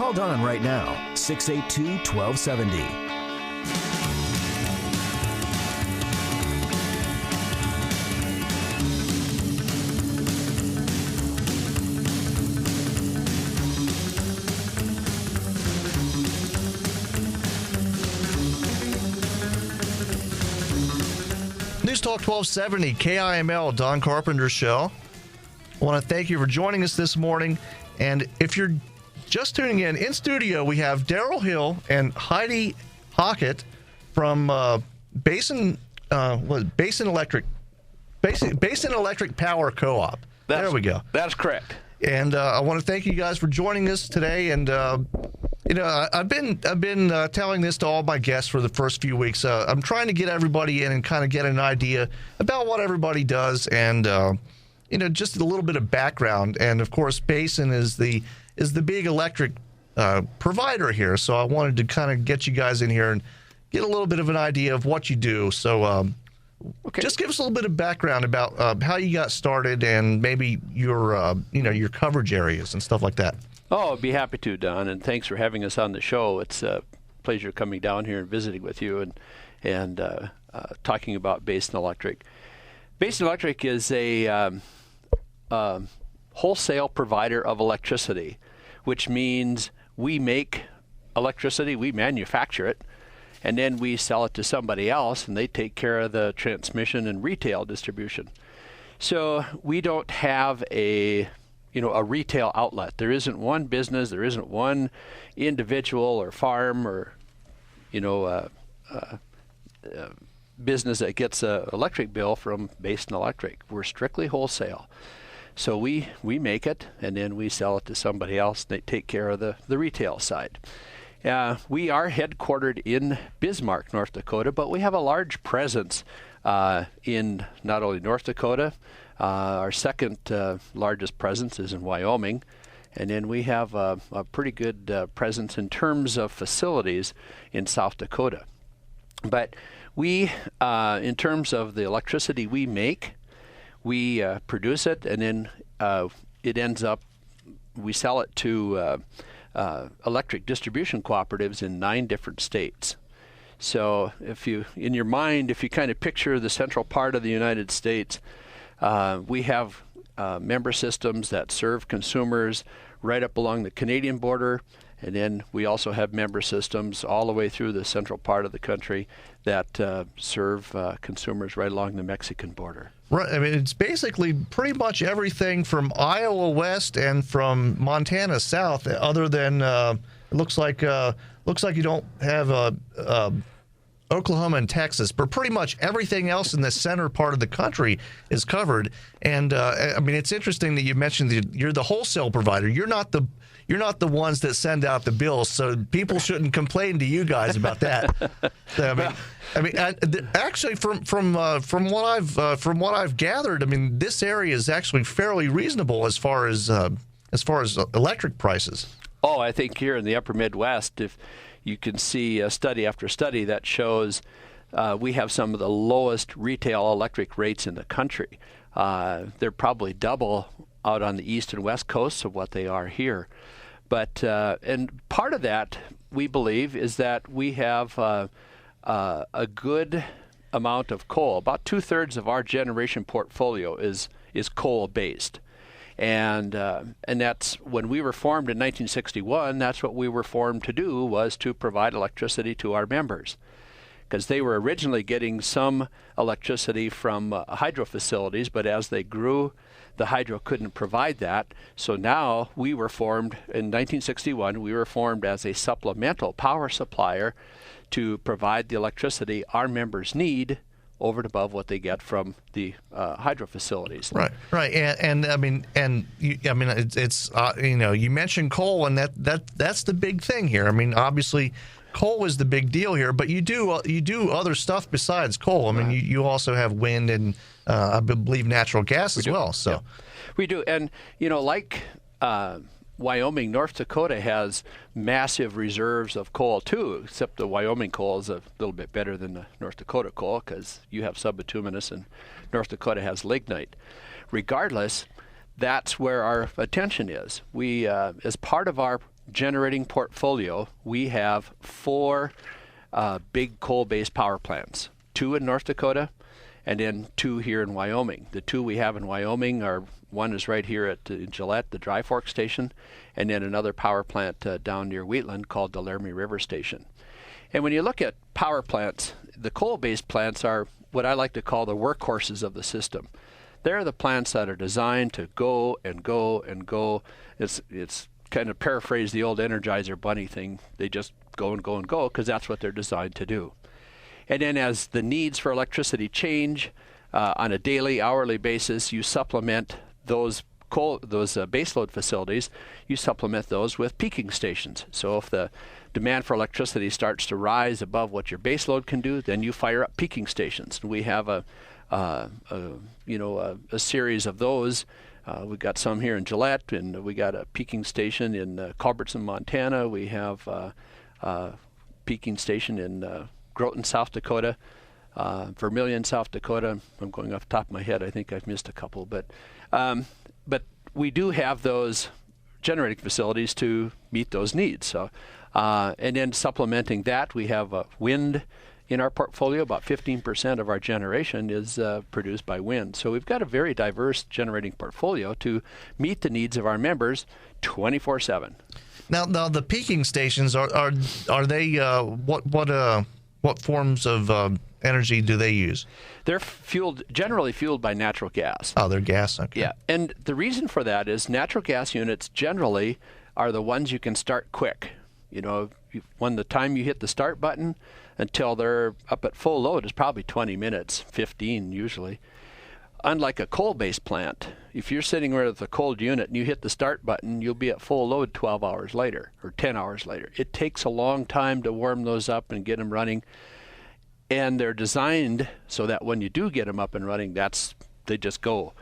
Call Don right now, 682-1270. News Talk 1270, KIML, Don Carpenter Show. I want to thank you for joining us this morning. And if you're just tuning in studio, we have Daryl Hill and Heidi Hockett from Basin Electric Power Co-op. There we go. That's correct. And I want to thank you guys for joining us today. And I've been telling this to all my guests for the first few weeks. I'm trying to get everybody in and kind of get an idea about what everybody does, and just a little bit of background. And of course, Basin is the big electric provider here. So I wanted to kind of get you guys in here and get a little bit of an idea of what you do. So just give us a little bit of background about how you got started and maybe your coverage areas and stuff like that. Oh, I'd be happy to, Don, and thanks for having us on the show. It's a pleasure coming down here and visiting with you and talking about Basin Electric. Basin Electric is a wholesale provider of electricity, which means we make electricity, we manufacture it, and then we sell it to somebody else, and they take care of the transmission and retail distribution. So we don't have a retail outlet. There isn't one business, there isn't one individual or farm or, business that gets an electric bill from Basin Electric. We're strictly wholesale. So we make it, and then we sell it to somebody else, and they take care of the retail side. We are headquartered in Bismarck, North Dakota, but we have a large presence in not only North Dakota. Our second largest presence is in Wyoming, and then we have a pretty good presence in terms of facilities in South Dakota. But we, in terms of the electricity we make, we produce it, and then it ends up, we sell it to electric distribution cooperatives in 9 different states. So if you kind of picture the central part of the United States, we have member systems that serve consumers right up along the Canadian border, and then we also have member systems all the way through the central part of the country that serve consumers right along the Mexican border. Right. I mean, it's basically pretty much everything from Iowa west and from Montana south, other than it looks like you don't have Oklahoma and Texas, but pretty much everything else in the center part of the country is covered. And I mean, it's interesting that you mentioned you're the wholesale provider. You're not the ones that send out the bills, so people shouldn't complain to you guys about that. Actually, from what I've gathered, I mean, this area is actually fairly reasonable as far as electric prices. Oh, I think here in the upper Midwest, if you can see study after study that shows we have some of the lowest retail electric rates in the country. They're probably double out on the east and west coasts of what they are here. But and part of that, we believe, is that we have a good amount of coal. About 2/3 of our generation portfolio is coal-based. And that's when we were formed in 1961, that's what we were formed to do, was to provide electricity to our members. Because they were originally getting some electricity from hydro facilities, but as they grew, the hydro couldn't provide that. So now we were formed, in 1961, we were formed as a supplemental power supplier to provide the electricity our members need over and above what they get from the hydro facilities. Right, and I mean, it's you mentioned coal, and that's the big thing here. I mean, obviously, coal is the big deal here, but you do other stuff besides coal. I mean, you also have wind and I believe natural gas as well. So yeah, we do, and like Wyoming, North Dakota has massive reserves of coal too, except the Wyoming coal is a little bit better than the North Dakota coal because you have subbituminous and North Dakota has lignite. Regardless, that's where our attention is. We, as part of our generating portfolio, we have 4 big coal-based power plants, 2 in North Dakota and then 2 here in Wyoming. The 2 we have in Wyoming are, one is right here at Gillette, the Dry Fork Station, and then another power plant down near Wheatland called the Laramie River Station. And when you look at power plants, the coal-based plants are what I like to call the workhorses of the system. They're the plants that are designed to go and go and go. It's kind of paraphrase the old Energizer Bunny thing. They just go and go and go because that's what they're designed to do. And then as the needs for electricity change on a daily, hourly basis, you supplement those baseload facilities, you supplement those with peaking stations. So if the demand for electricity starts to rise above what your baseload can do, then you fire up peaking stations. And we have a series of those. We've got some here in Gillette, and we got a peaking station in Culbertson, Montana. We have a peaking station in Groton, South Dakota, Vermilion, South Dakota. I'm going off the top of my head. I think I've missed a couple, but we do have those generating facilities to meet those needs. So, and then supplementing that, we have wind in our portfolio. About 15% of our generation is produced by wind. So we've got a very diverse generating portfolio to meet the needs of our members 24/7. Now the peaking stations are they what forms of energy do they use? They're generally fueled by natural gas. Oh, they're gas. Okay. Yeah, and the reason for that is natural gas units generally are the ones you can start quick. You know, when the time you hit the start button until they're up at full load is probably 20 minutes, 15 usually. Unlike a coal-based plant, if you're sitting with a cold unit and you hit the start button, you'll be at full load 12 hours later or 10 hours later. It takes a long time to warm those up and get them running. And they're designed so that when you do get them up and running, they just go.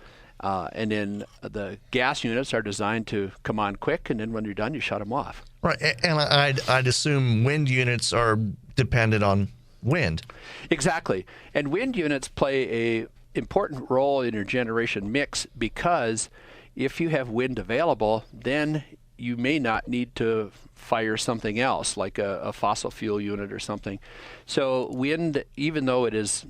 And then the gas units are designed to come on quick, and then when you're done, you shut them off. Right, and I'd assume wind units are dependent on wind. Exactly, and wind units play a important role in your generation mix because if you have wind available, then you may not need to fire something else like a fossil fuel unit or something. So wind, even though it is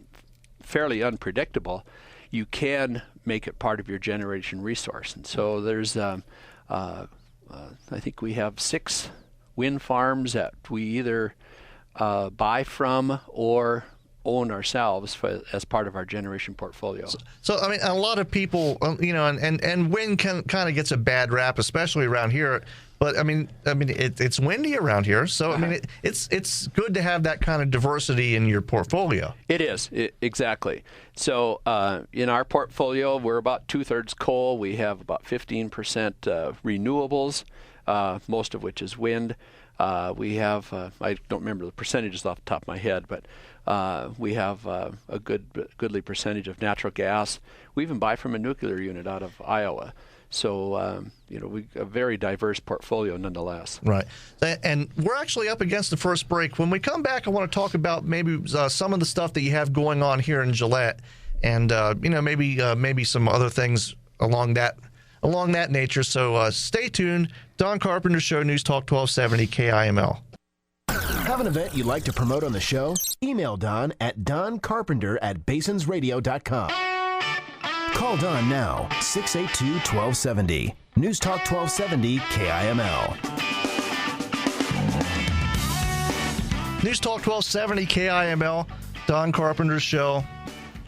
fairly unpredictable, you can make it part of your generation resource. And so there's, I think we have 6 wind farms that we either buy from or own ourselves as part of our generation portfolio. So I mean, a lot of people, and wind kind of gets a bad rap, especially around here. But I mean, it's windy around here, so I mean, it's good to have that kind of diversity in your portfolio. It is exactly. So in our portfolio, we're about 2/3 coal. We have about 15% renewables, most of which is wind. We have I don't remember the percentages off the top of my head, but we have a goodly percentage of natural gas. We even buy from a nuclear unit out of Iowa. So, we a very diverse portfolio nonetheless. Right. And we're actually up against the first break. When we come back, I want to talk about maybe some of the stuff that you have going on here in Gillette and, maybe some other things along that nature. So stay tuned. Don Carpenter Show, News Talk 1270 KIML. Have an event you'd like to promote on the show? Email Don at doncarpenter@basinsradio.com. Call Don now, 682-1270. News Talk 1270 KIML. News Talk 1270 KIML, Don Carpenter Show.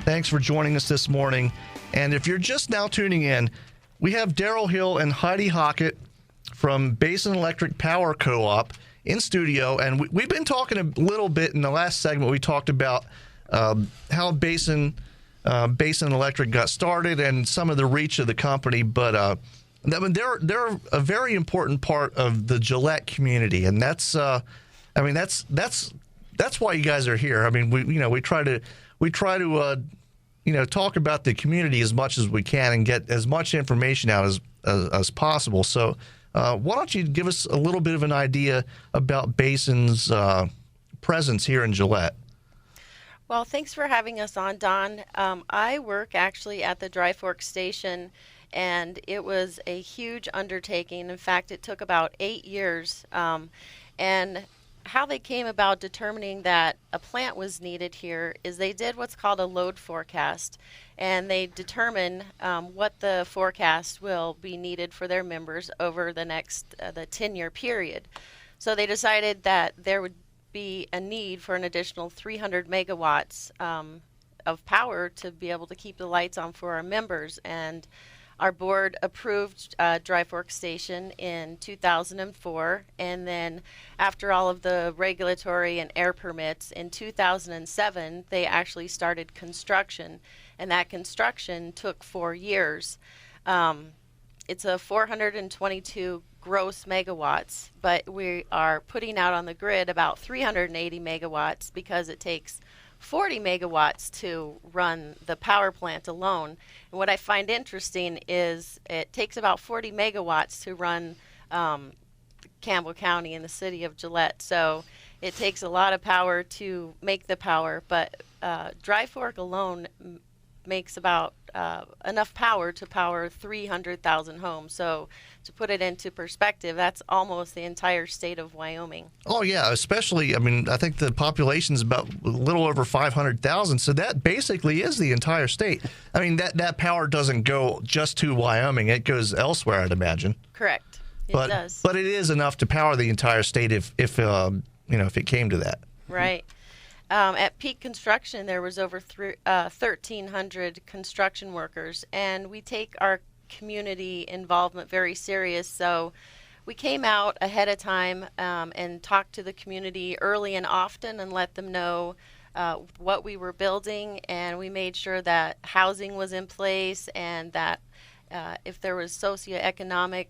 Thanks for joining us this morning. And if you're just now tuning in, we have Daryl Hill and Heidi Hockett from Basin Electric Power Co-op in studio. And we've been talking a little bit in the last segment. We talked about how Basin Electric got started and some of the reach of the company, but they're a very important part of the Gillette community, and that's why you guys are here. I mean, we try to talk about the community as much as we can and get as much information out as possible. So why don't you give us a little bit of an idea about Basin's presence here in Gillette? Well, thanks for having us on, Don. I work actually at the Dry Fork Station and it was a huge undertaking. In fact, it took about 8 years. And how they came about determining that a plant was needed here is they did what's called a load forecast, and they determine what the forecast will be needed for their members over the next the 10-year period. So they decided that there would be a need for an additional 300 megawatts of power to be able to keep the lights on for our members. And our board approved Dry Fork Station in 2004, and then after all of the regulatory and air permits in 2007, they actually started construction, and that construction took 4 years. It's a 422 gross megawatts, but we are putting out on the grid about 380 megawatts because it takes 40 megawatts to run the power plant alone. And what I find interesting is it takes about 40 megawatts to run Campbell County in the city of Gillette. So it takes a lot of power to make the power, but Dry Fork alone makes about enough power to power 300,000 homes. So to put it into perspective, that's almost the entire state of Wyoming. Oh, yeah, especially, I mean, I think the population's about a little over 500,000, so that basically is the entire state. I mean, that power doesn't go just to Wyoming. It goes elsewhere, I'd imagine. Correct. It does. But it is enough to power the entire state if it came to that. Right. At peak construction, there was over 1,300 construction workers, and we take our community involvement very serious. So we came out ahead of time and talked to the community early and often and let them know what we were building, and we made sure that housing was in place and that if there was socioeconomic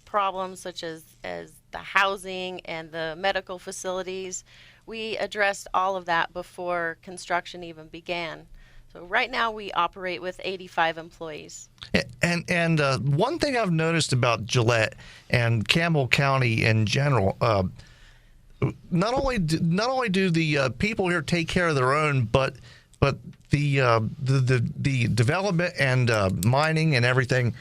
problems such as the housing and the medical facilities, we addressed all of that before construction even began. So right now we operate with 85 employees. And one thing I've noticed about Gillette and Campbell County in general, not only do the people here take care of their own, but the development and mining and everything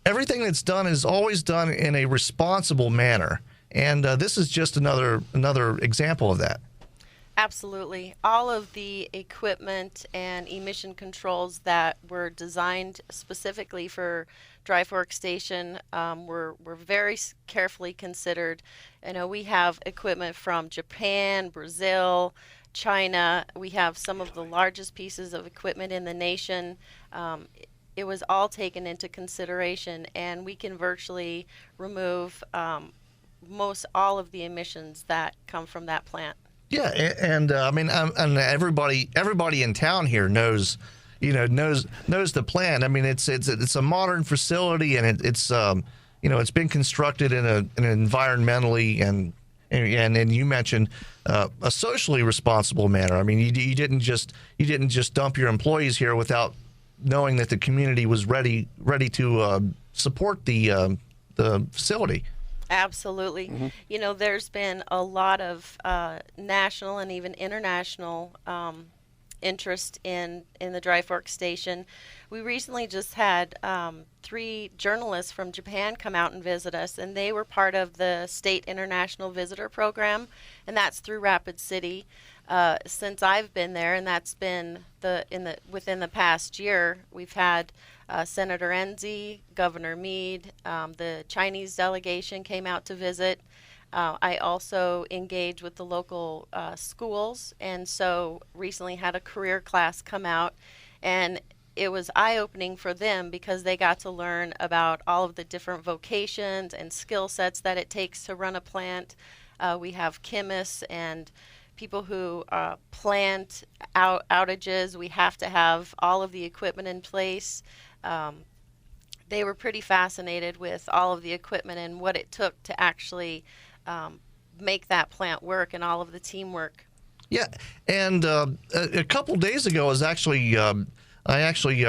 that's done is always done in a responsible manner. And this is just another example of that. Absolutely. All of the equipment and emission controls that were designed specifically for Dry Fork Station were very carefully considered. You know, we have equipment from Japan, Brazil, China. We have some of the largest pieces of equipment in the nation. It was all taken into consideration, and we can virtually remove most all of the emissions that come from that plant. Yeah, and I mean, and everybody in town here knows the plant. I mean, it's a modern facility, and it's been constructed in an environmentally and you mentioned a socially responsible manner. I mean, you didn't just dump your employees here without knowing that the community was ready to support the facility. Absolutely. Mm-hmm. You know, there's been a lot of national and even international interest in the Dry Fork Station. We recently just had 3 journalists from Japan come out and visit us, and they were part of the State International Visitor Program, and that's through Rapid City. Since I've been there, and that's been within the past year, we've had Senator Enzi, Governor Meade, the Chinese delegation came out to visit. I also engage with the local schools, and so recently had a career class come out, and it was eye-opening for them because they got to learn about all of the different vocations and skill sets that it takes to run a plant. We have chemists and people who plant outages. We have to have all of the equipment in place. They were pretty fascinated with all of the equipment and what it took to actually make that plant work and all of the teamwork. Yeah, and a couple days ago, I actually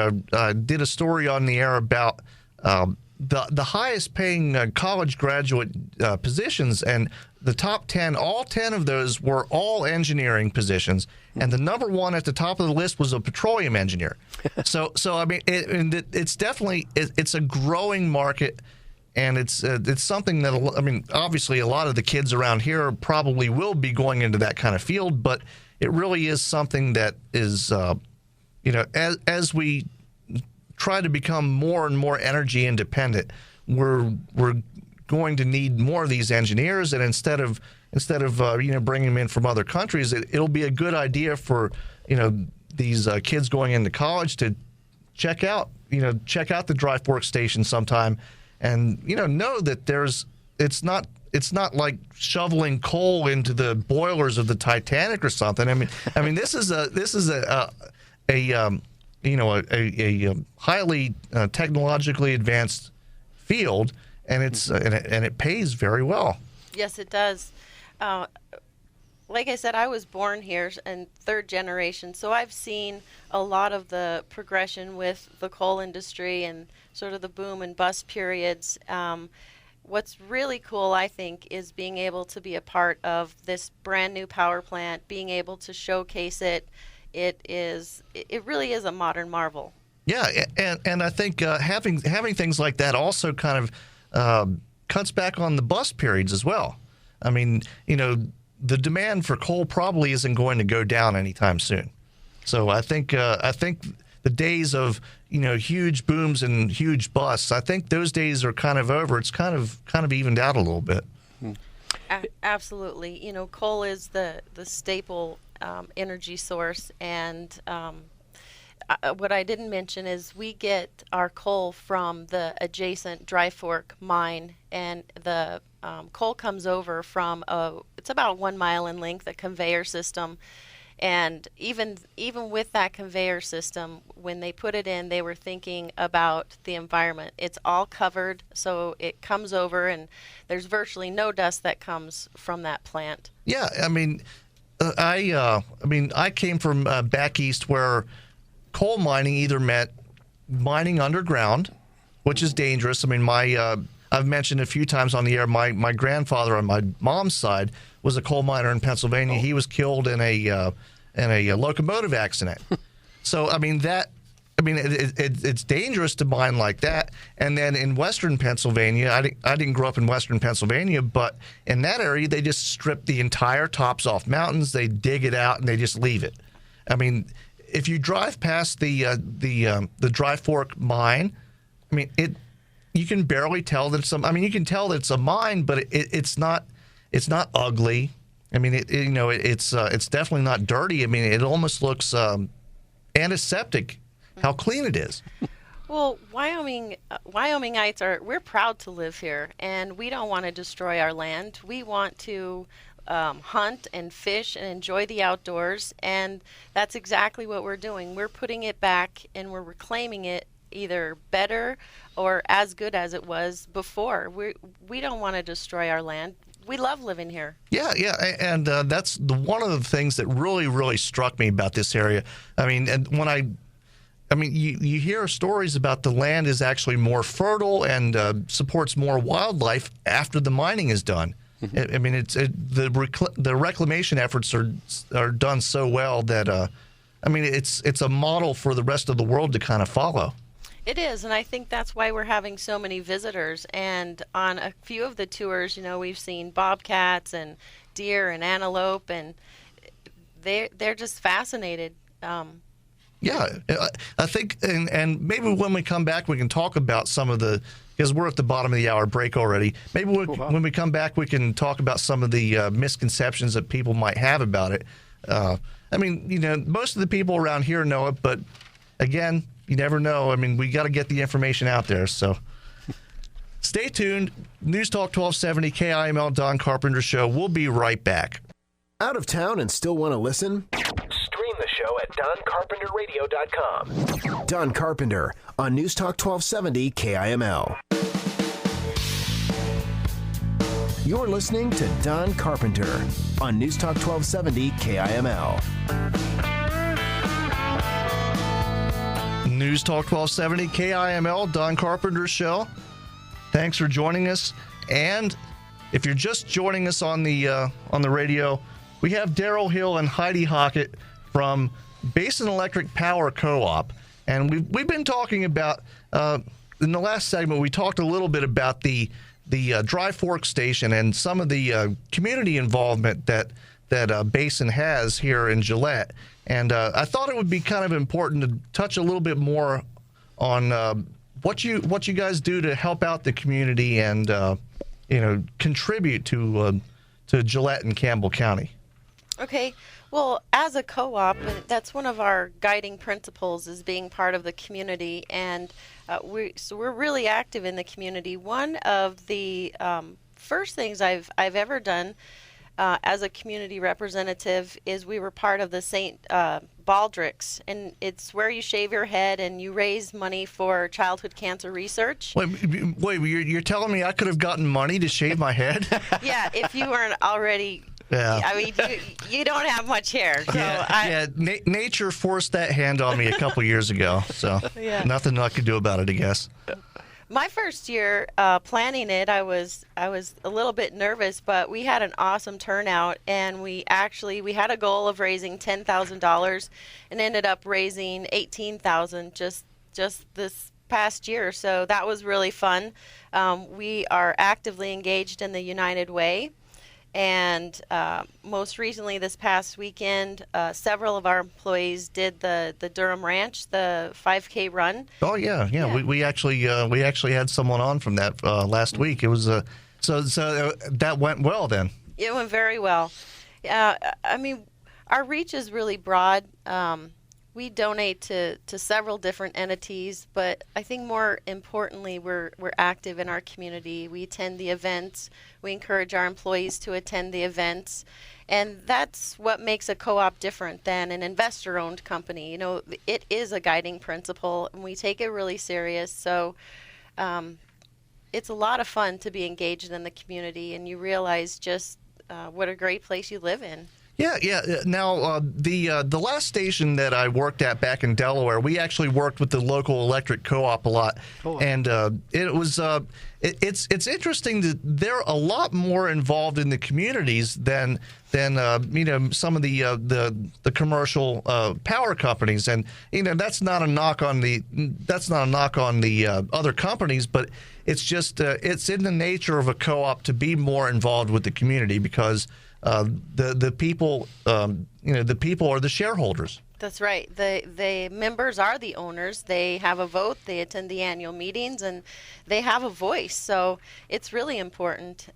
did a story on the air about the highest paying college graduate positions, and the top 10, all 10 of those were all engineering positions, and the number one at the top of the list was a petroleum engineer. So I mean, it's definitely it's a growing market, and it's something that, I mean, obviously a lot of the kids around here probably will be going into that kind of field, but it really is something that is, as we try to become more and more energy independent, we're going to need more of these engineers, and instead of bringing them in from other countries, it'll be a good idea for these kids going into college to check out the dry fork station sometime, and know that it's not like shoveling coal into the boilers of the Titanic or something. I mean this is a highly technologically advanced field, and it pays very well. Yes, it does. Like I said, I was born here and third generation, so I've seen a lot of the progression with the coal industry and sort of the boom and bust periods. What's really cool, I think, is being able to be a part of this brand new power plant, being able to showcase it. It really is a modern marvel. Yeah, and I think having things like that also kind of cuts back on the bust periods as well. I mean, the demand for coal probably isn't going to go down anytime soon. So I think the days of huge booms and huge busts, I think those days are kind of over. It's kind of evened out a little bit. Absolutely. Coal is the staple energy source, and what I didn't mention is we get our coal from the adjacent Dry Fork mine, and the coal comes over from it's about 1 mile in length, a conveyor system. And even with that conveyor system, when they put it in, they were thinking about the environment. It's all covered, so it comes over, and there's virtually no dust that comes from that plant. Yeah, I mean, I came from back east where coal mining either meant mining underground, which is dangerous. I mean, I've mentioned a few times on the air, my grandfather on my mom's side was a coal miner in Pennsylvania. He was killed in a locomotive accident. So it's dangerous to mine like that. And then in western Pennsylvania, I didn't grow up in western Pennsylvania, but in that area they just strip the entire tops off mountains. They dig it out and they just leave it. I mean, if you drive past the Dry Fork mine, I mean you can barely tell that you can tell that it's a mine, but it's not ugly. I mean, it's definitely not dirty. I mean, it almost looks antiseptic how clean it is. Well, Wyomingites we're proud to live here, and we don't want to destroy our land. We want to hunt and fish and enjoy the outdoors, and that's exactly what we're doing. We're putting it back, and we're reclaiming it either better or as good as it was before. We don't want to destroy our land. We love living here. Yeah, and that's one of the things that really, really struck me about this area. I mean, and you hear stories about the land is actually more fertile and supports more wildlife after the mining is done. Mm-hmm. I mean, the reclamation efforts are done so well that it's a model for the rest of the world to kind of follow. It is, and I think that's why we're having so many visitors. And on a few of the tours, we've seen bobcats and deer and antelope, and they're just fascinated. Yeah, I think, and maybe when we come back, we can talk about some of because we're at the bottom of the hour break already. Maybe when we come back, we can talk about some of the misconceptions that people might have about it. Most of the people around here know it, but again, you never know. I mean, we got to get the information out there. So stay tuned. News Talk 1270 KIML Don Carpenter Show. We'll be right back. Out of town and still want to listen? Stream the show at DonCarpenterRadio.com. Don Carpenter on News Talk 1270 KIML. You're listening to Don Carpenter on News Talk 1270 KIML. News Talk 1270 KIML, Don Carpenter Show. Thanks for joining us. And if you're just joining us on the radio, we have Daryl Hill and Heidi Hockett from Basin Electric Power Co-op. And we've been talking about, in the last segment, we talked a little bit about the Dry Fork Station and some of the community involvement that Basin has here in Gillette. And I thought it would be kind of important to touch a little bit more on what you guys do to help out the community and contribute to Gillette and Campbell County. Okay. Well, as a co-op, that's one of our guiding principles, is being part of the community, and we're really active in the community. One of the first things I've ever done as a community representative is we were part of the St. Baldrick's, and it's where you shave your head and you raise money for childhood cancer research. Wait, you're telling me I could have gotten money to shave my head? Yeah, if you weren't already. Yeah. I mean, you don't have much hair. So nature forced that hand on me a couple years ago, so nothing I could do about it, I guess. My first year planning it, I was a little bit nervous, but we had an awesome turnout, and we had a goal of raising $10,000, and ended up raising $18,000 just this past year. So that was really fun. We are actively engaged in the United Way. And most recently, this past weekend, several of our employees did the Durham Ranch, the 5K run. Oh yeah. We actually had someone on from that last week. It was so that went well then. It went very well. I mean, our reach is really broad. We donate to several different entities, but I think more importantly, we're active in our community. We attend the events. We encourage our employees to attend the events. And that's what makes a co-op different than an investor-owned company. You know, it is a guiding principle, and we take it really serious. So it's a lot of fun to be engaged in the community, and you realize just what a great place you live in. Yeah. Now, the last station that I worked at back in Delaware, we actually worked with the local electric co-op a lot, and it was it's interesting that they're a lot more involved in the communities than some of the commercial power companies, and that's not a knock on the other companies, but it's just it's in the nature of a co-op to be more involved with the community because. The people, the people are the shareholders. That's right. The members are the owners. They have a vote. They attend the annual meetings, and they have a voice. So it's really important.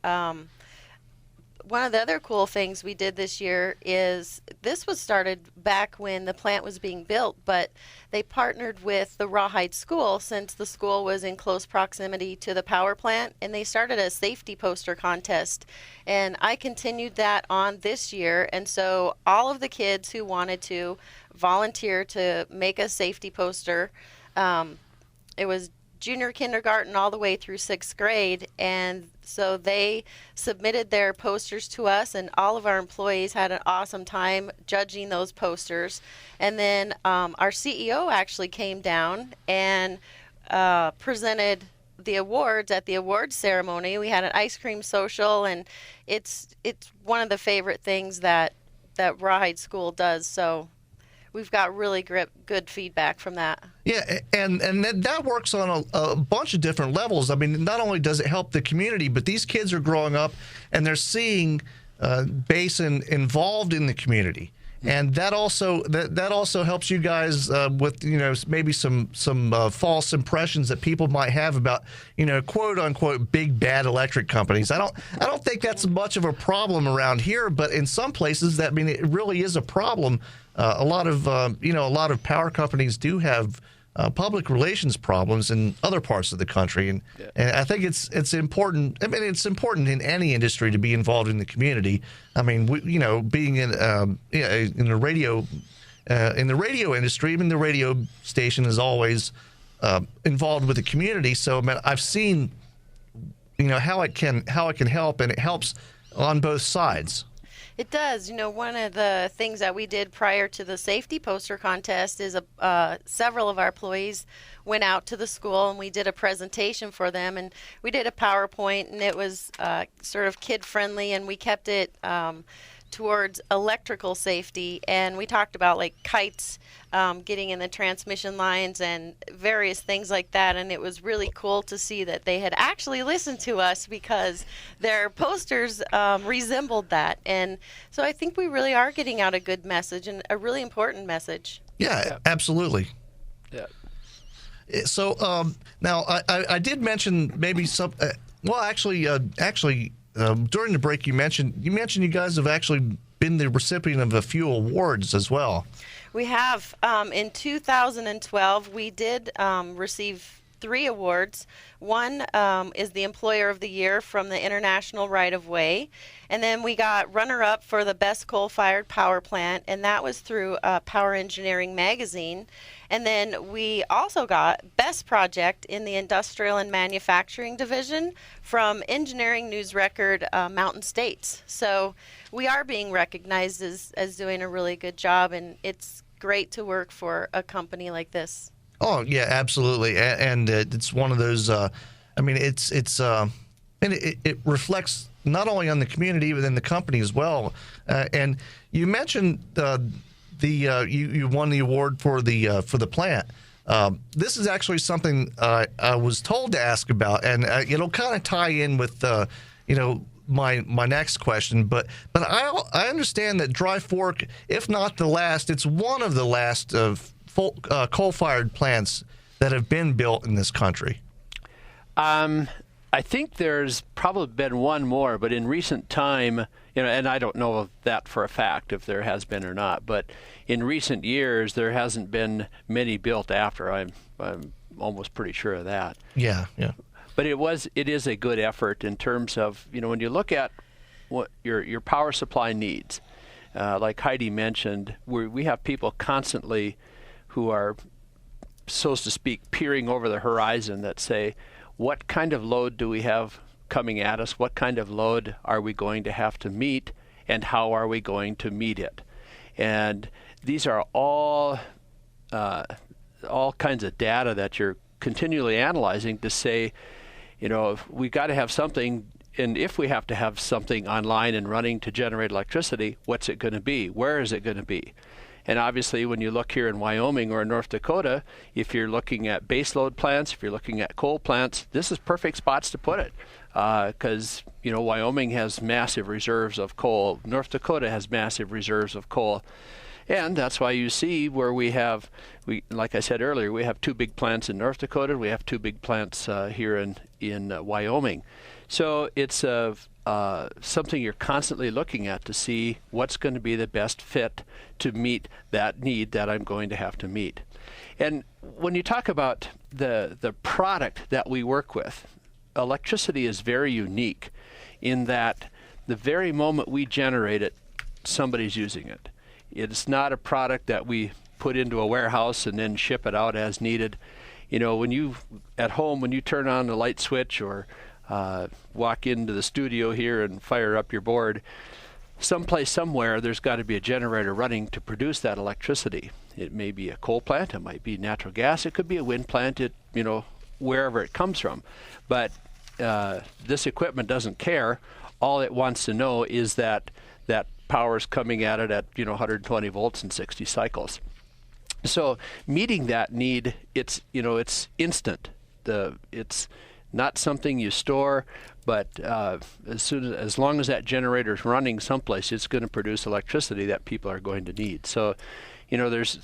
One of the other cool things we did this year is this was started back when the plant was being built, but they partnered with the Rawhide School since the school was in close proximity to the power plant, and they started a safety poster contest. And I continued that on this year, and so all of the kids who wanted to volunteer to make a safety poster, it was junior kindergarten all the way through 6th grade, and so they submitted their posters to us, and all of our employees had an awesome time judging those posters. And then our CEO actually came down and presented the awards at the awards ceremony. We had an ice cream social, and it's one of the favorite things that Rawhide School does. So we've got really good feedback from that. Yeah, and that works on a bunch of different levels. I mean, not only does it help the community, but these kids are growing up and they're seeing Basin involved in the community. And that also helps you guys with maybe some false impressions that people might have about quote unquote big bad electric companies. I don't think that's much of a problem around here, but in some places it really is a problem. A lot of power companies do have public relations problems in other parts of the country, and I think it's important. I mean, it's important in any industry to be involved in the community. I mean, being in the radio industry, I mean, the radio station is always involved with the community. So, I mean, I've seen how it can help, and it helps on both sides. It does. One of the things that we did prior to the safety poster contest is several of our employees went out to the school and we did a presentation for them, and we did a PowerPoint, and it was sort of kid friendly, and we kept it towards electrical safety, and we talked about like kites getting in the transmission lines and various things like that, and it was really cool to see that they had actually listened to us because their posters resembled that. And so I think we really are getting out a good message, and a really important message. Yeah, absolutely. Yeah. So now I did mention maybe some. During the break, you mentioned you guys have actually been the recipient of a few awards as well. We have. In 2012, we did receive 3 awards. One is the Employer of the Year from the International Right of Way, and then we got runner-up for the Best Coal-Fired Power Plant, and that was through Power Engineering Magazine. And then we also got Best Project in the Industrial and Manufacturing Division from Engineering News Record Mountain States. So we are being recognized as doing a really good job, and it's great to work for a company like this. Oh yeah, absolutely, and it's one of those. It reflects not only on the community but in the company as well. And you mentioned you won the award for the plant. This is actually something I was told to ask about, and it'll kind of tie in with my next question. But I understand that Dry Fork, if not the last, it's one of the last of coal-fired plants that have been built in this country. I think there's probably been one more, but in recent time, and I don't know of that for a fact if there has been or not, but in recent years there hasn't been many built after. I'm almost pretty sure of that. Yeah. But it is a good effort in terms of, when you look at what your power supply needs, like Heidi mentioned, we have people constantly who are, so to speak, peering over the horizon that say, what kind of load do we have coming at us? What kind of load are we going to have to meet, and how are we going to meet it? And these are all kinds of data that you're continually analyzing to say, we've got to have something, and if we have to have something online and running to generate electricity, what's it going to be? Where is it going to be? And obviously, when you look here in Wyoming or in North Dakota, if you're looking at baseload plants, if you're looking at coal plants, this is perfect spots to put it. Because, Wyoming has massive reserves of coal. North Dakota has massive reserves of coal. And that's why you see where like I said earlier, we have 2 big plants in North Dakota. We have 2 big plants here in Wyoming. So it's something you're constantly looking at to see what's going to be the best fit to meet that need that I'm going to have to meet. And when you talk about the product that we work with, electricity is very unique in that the very moment we generate it, somebody's using it. It's not a product that we put into a warehouse and then ship it out as needed. When you turn on the light switch or walk into the studio here and fire up your board, someplace, somewhere, there's got to be a generator running to produce that electricity. It may be a coal plant, it might be natural gas, it could be a wind plant, wherever it comes from. But this equipment doesn't care. All it wants to know is that power is coming at it at 120 volts and 60 cycles. So meeting that need, it's instant. It's not something you store, but as long as that generator is running someplace, it's going to produce electricity that people are going to need. So, there's,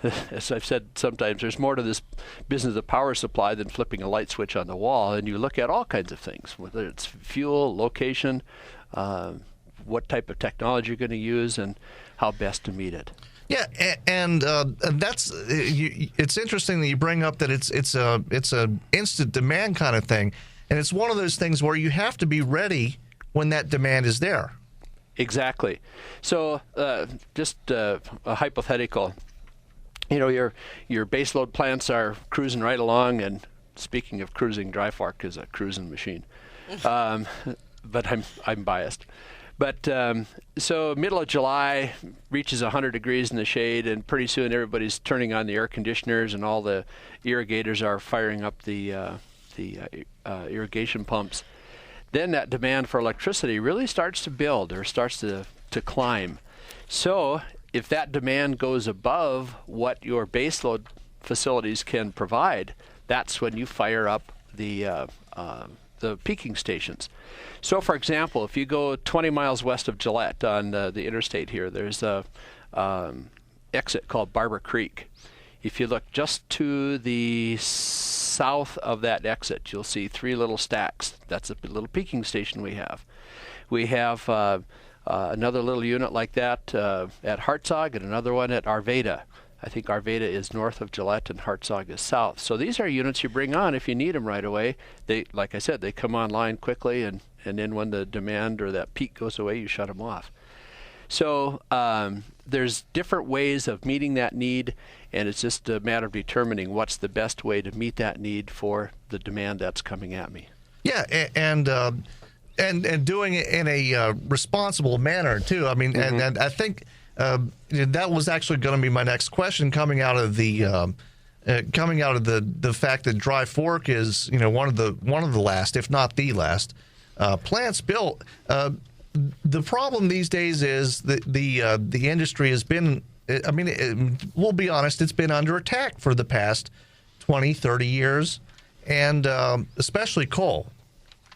as I've said sometimes, there's more to this business of power supply than flipping a light switch on the wall. And you look at all kinds of things, whether it's fuel, location, what type of technology you're going to use, and how best to meet it. Yeah, and that's it's interesting that you bring up that it's a instant demand kind of thing, and it's one of those things where you have to be ready when that demand is there. Exactly. So just a hypothetical, your baseload plants are cruising right along, and speaking of cruising, Dry Fork is a cruising machine, but I'm biased. But so middle of July reaches 100 degrees in the shade, and pretty soon everybody's turning on the air conditioners, and all the irrigators are firing up the irrigation pumps. Then that demand for electricity really starts to build, or starts to climb. So if that demand goes above what your baseload facilities can provide, that's when you fire up the peaking stations. So, for example, if you go 20 miles west of Gillette on the interstate here, there's a exit called Barber Creek. If you look just to the south of that exit, you'll see 3 little stacks. That's a little peaking station we have. We have another little unit like that at Hartzog, and another one at Arvada. I think Arvada is north of Gillette and Hartzog is south. So these are units you bring on if you need them right away. They, like I said, they come online quickly, and then when the demand or that peak goes away, you shut them off. So there's different ways of meeting that need, and it's just a matter of determining what's the best way to meet that need for the demand that's coming at me. Yeah, and doing it in a responsible manner too. I mean, and I think that was actually going to be my next question, coming out of the fact that Dry Fork is one of the last, if not the last, plants built. The problem these days is that the industry has been, I mean, we'll be honest, it's been under attack for the past 20, 30 years, and especially coal.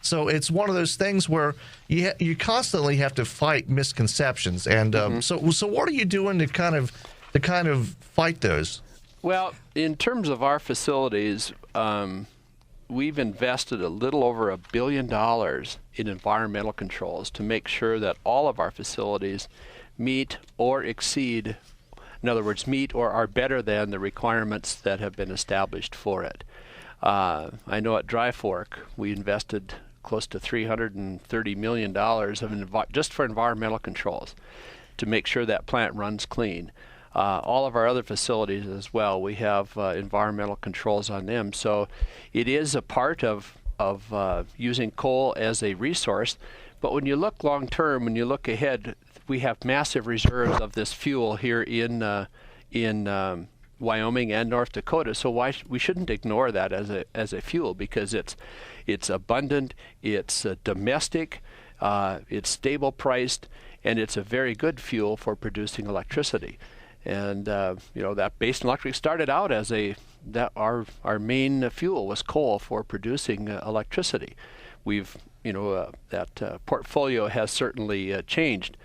So it's one of those things where you constantly have to fight misconceptions. And so what are you doing to kind of fight those? Well, in terms of our facilities, we've invested a little over $1 billion in environmental controls to make sure that all of our facilities meet or exceed, in other words, meet or are better than the requirements that have been established for it. I know at Dry Fork we invested close to $330 million just for environmental controls to make sure that plant runs clean. All of our other facilities as well, we have environmental controls on them. So it is a part of using coal as a resource. But when you look long term, when you look ahead, we have massive reserves of this fuel here in Wyoming and North Dakota. So we shouldn't ignore that as a fuel, because it's abundant, it's domestic, it's stable priced, and it's a very good fuel for producing electricity. And that Basin Electric started out as our main fuel was coal for producing electricity. We've that portfolio has certainly changed,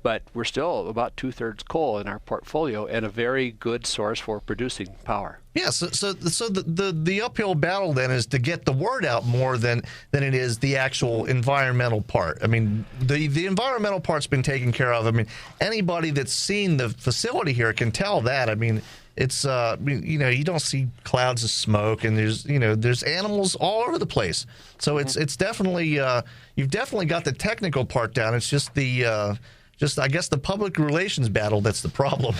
but we're still about 2/3 coal in our portfolio, and a very good source for producing power. Yeah, so the uphill battle then is to get the word out more than it is the actual environmental part. I mean, the environmental part's been taken care of. I mean, anybody that's seen the facility here can tell that. I mean, it's you don't see clouds of smoke, and there's animals all over the place. So it's definitely you've definitely got the technical part down. It's just I guess the public relations battle that's the problem.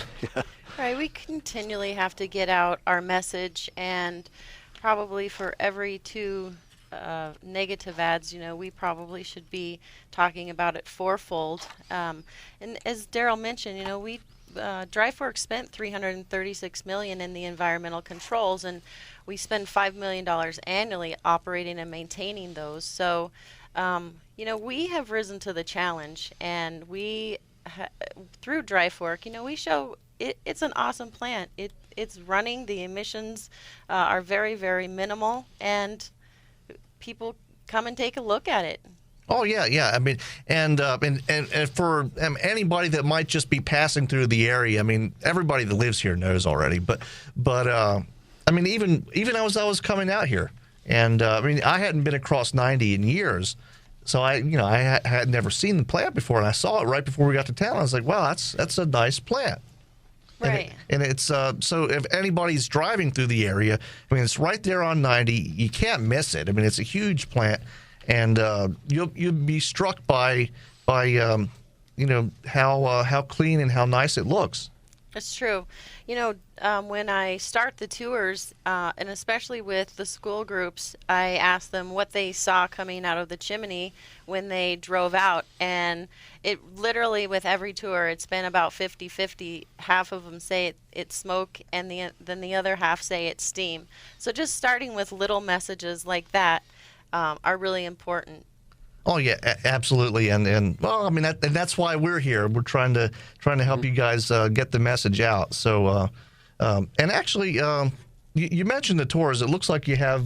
Right, we continually have to get out our message, and probably for every 2 negative ads, we probably should be talking about it fourfold. And as Daryl mentioned, Dry Fork spent $336 million in the environmental controls, and we spend $5 million annually operating and maintaining those. So, we have risen to the challenge, and we through Dry Fork, we show it's an awesome plant. It's running. The emissions are very, very minimal, and people come and take a look at it. Oh yeah. I mean, and for anybody that might just be passing through the area, I mean, everybody that lives here knows already. But I mean, even as I was coming out here, and I mean, I hadn't been across 90 in years. So I had never seen the plant before, and I saw it right before we got to town. I was like, wow, that's a nice plant. Right. And it's so if anybody's driving through the area, I mean, it's right there on 90. You can't miss it. I mean, it's a huge plant, and you'll be struck by how clean and how nice it looks. It's true. When I start the tours, and especially with the school groups, I ask them what they saw coming out of the chimney when they drove out. And it literally, with every tour, it's been about 50-50. Half of them say it's smoke, and then the other half say it's steam. So just starting with little messages like that are really important. Oh yeah, absolutely, and well, I mean that's why we're here. We're trying to help you guys get the message out. So, and actually, you mentioned the tours. It looks like you have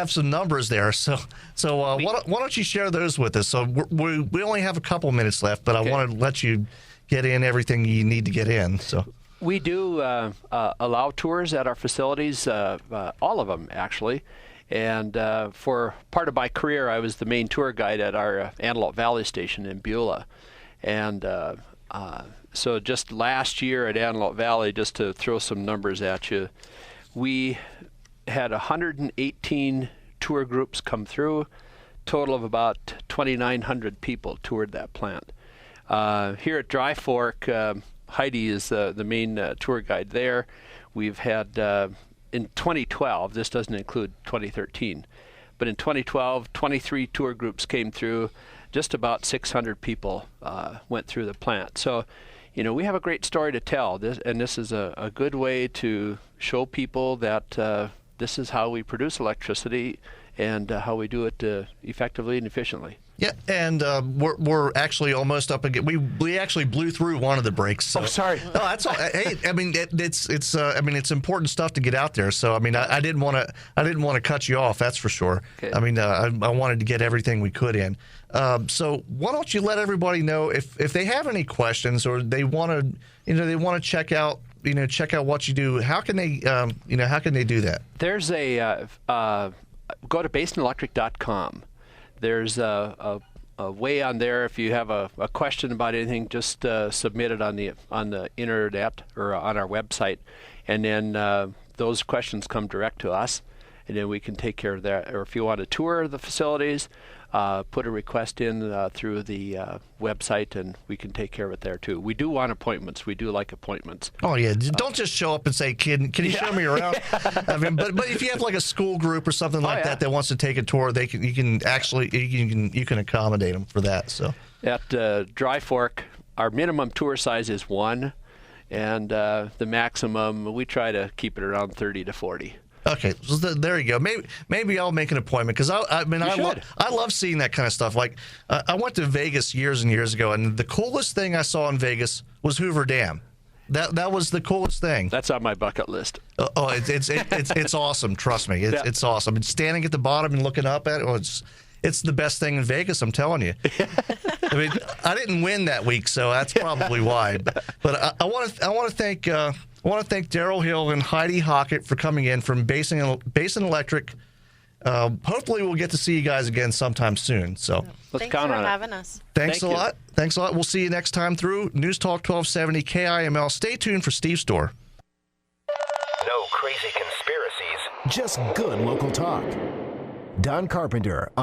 some numbers there. So why don't you share those with us? So we only have a couple minutes left, but Okay. I want to let you get in everything you need to get in. So We do allow tours at our facilities, all of them actually. And for part of my career, I was the main tour guide at our Antelope Valley station in Beulah. And so just last year at Antelope Valley, just to throw some numbers at you, we had 118 tour groups come through, total of about 2,900 people toured that plant. Here at Dry Fork, Heidi is the main tour guide there. We've had in 2012, this doesn't include 2013, but in 2012, 23 tour groups came through. Just about 600 people went through the plant. So, we have a great story to tell. This is a good way to show people that this is how we produce electricity and how we do it effectively and efficiently. yeah, and we're actually almost up again. We actually blew through one of the breaks. So. Oh, sorry. No, that's all. Hey, I mean it's important stuff to get out there. So I mean I didn't want to cut you off. That's for sure. Okay. I mean I wanted to get everything we could in. So why don't you let everybody know if they have any questions or they want to check out what you do. How can they do that? There's go to basenelectric.com. There's a way on there. If you have a question about anything, just submit it on the internet or on our website, and then those questions come direct to us, and then we can take care of that. Or if you want to tour the facilities, put a request in through the website, and we can take care of it there too. We do want appointments. We do like appointments. Oh yeah, don't just show up and say, "Kid, can you show me around?" I mean, but if you have like a school group or something like yeah. that wants to take a tour, you can accommodate them for that. So At Dry Fork, our minimum tour size is 1, and the maximum we try to keep it around 30 to 40. okay, so there you go. Maybe I'll make an appointment because I love seeing that kind of stuff. Like I went to Vegas years and years ago, and the coolest thing I saw in Vegas was Hoover Dam. That was the coolest thing. That's on my bucket list. It's awesome. Trust me, it's awesome. And standing at the bottom and looking up at it, it's the best thing in Vegas. I'm telling you. I mean, I didn't win that week, so that's probably why. But I want to thank Daryl Hill and Heidi Hockett for coming in from Basin Electric. Hopefully, we'll get to see you guys again sometime soon. So Let's Thanks count for on having us. thanks Thank a you. lot. Thanks a lot. We'll see you next time through News Talk 1270 KIML. Stay tuned for Steve's Store. No crazy conspiracies. Just good local talk. Don Carpenter on